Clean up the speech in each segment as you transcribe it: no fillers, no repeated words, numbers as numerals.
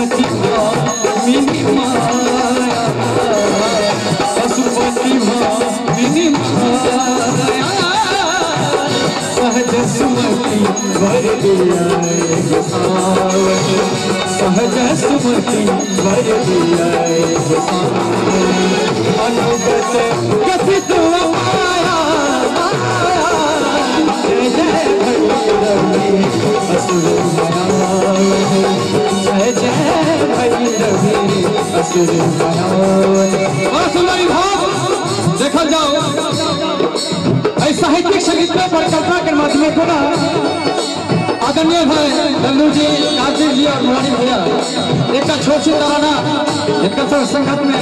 पशुपति भामिनी माया, पशुपति भामिनी माया, सहज सुमति वर दिया सहज सुमति वर दिया अनुगत कथित माया, जय जय भैरवी असुर जय जय भैरवी असुर भाव देखल जाओ। साहित्यिक संगीत में परिकल्पना के माध्यम को ना आदरणीय भाई लल्लू जी, कार्तिक जी और मुरारी भैया एक छोट सी तराना एक संगत में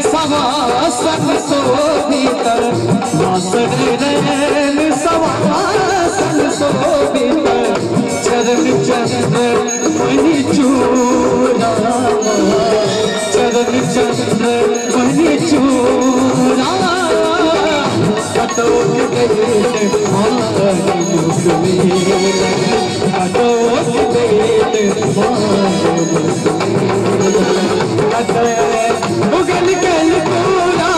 सवासन शोभित सवासन शोभित चरण चंद्र मणि चूड़ा, चरण चंद्र मणि चूड़ा, कटोट देत मारी मुसमी, कटोट देत मारी उगल गल पूरा,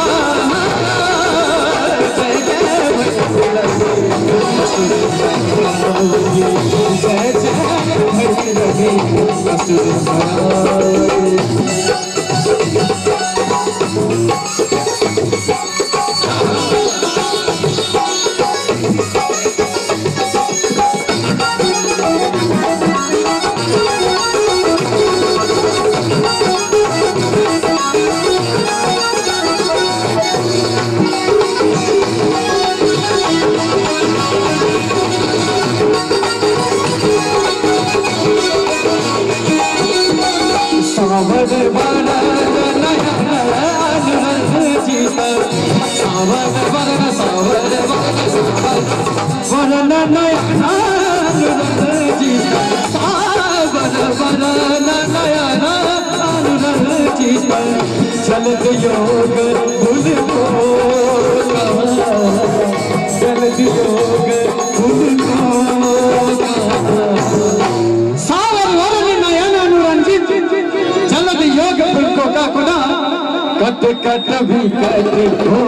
जय जय भैरवी असुर सावर वरण नयन जीत, सावर वरण वरण नयन जीत, सावर वरण नयन जीत, चलत योग भूल को, चलत योग भूल को, सावर वरण नयन अनुरंजित चलत योग फुलको का खुदा, कट कट भी कट हो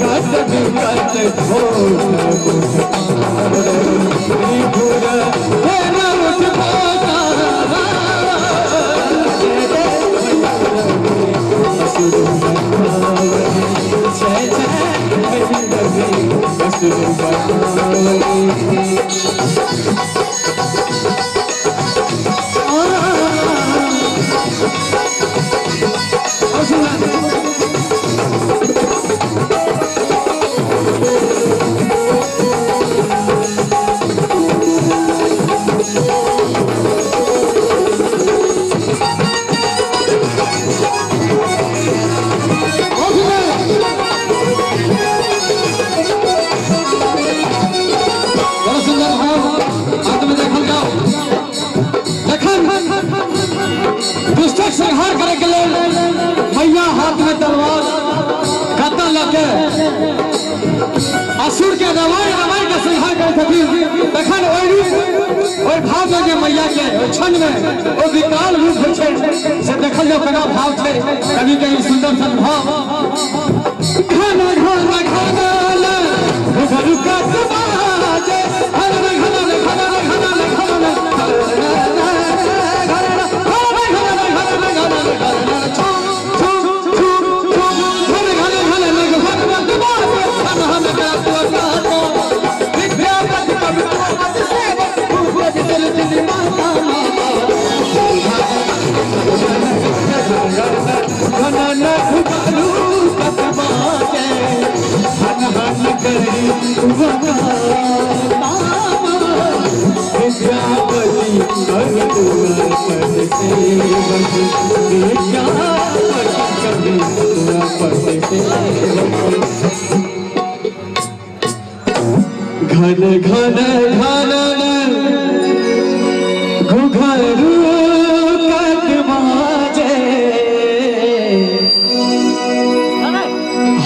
कट कट भी कट हो जय संहार करे के लिए मैया हाथ में तलवार कत्ता लगे असुर के रवाई रवाई का संहार करे थे। देखन ओई भाव में जे मैया के क्षण में ओ विकराल रूप छै से देखल जो केना भाव छै, कवि के सुंदर सन भाव घन घन घन घन का समाज घन घन घन घन घन घन घुघरू कट माजे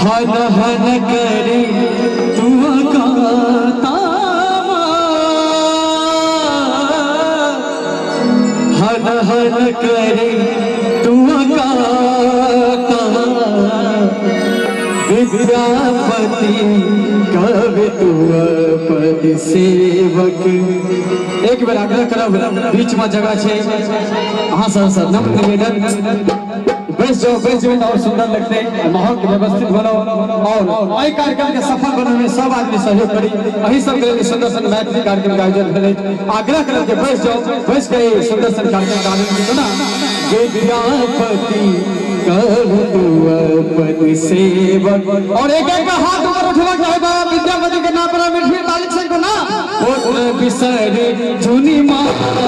हन हन करे तू गाता हन हन करे तू गाता विद्यापति कवि तू पद सेवक। एक बेर आग्रह करब, बीच में जगह है, हाँ सर नम्र निवेदन, बैस जाओ और सुंदर लगते माहौल व्यवस्थित बनो और आई कार्यक्रम के सफल बनने में सब आदमी सहयोग करी। अही सब के सुंदर सन मैथिली कार्यक्रम का आयोजन भेले। आग्रह करब कि बैस जाओ, बैस के सुंदर सन कार्यक्रम का आयोजन सुना। विद्यापति कवि तू पद सेवक और एक का हाथ ऊपर उठवा चाहे बाबा विद्यापति के नाम पर मिठिया तालिक से को ना बिसरे झुनी माता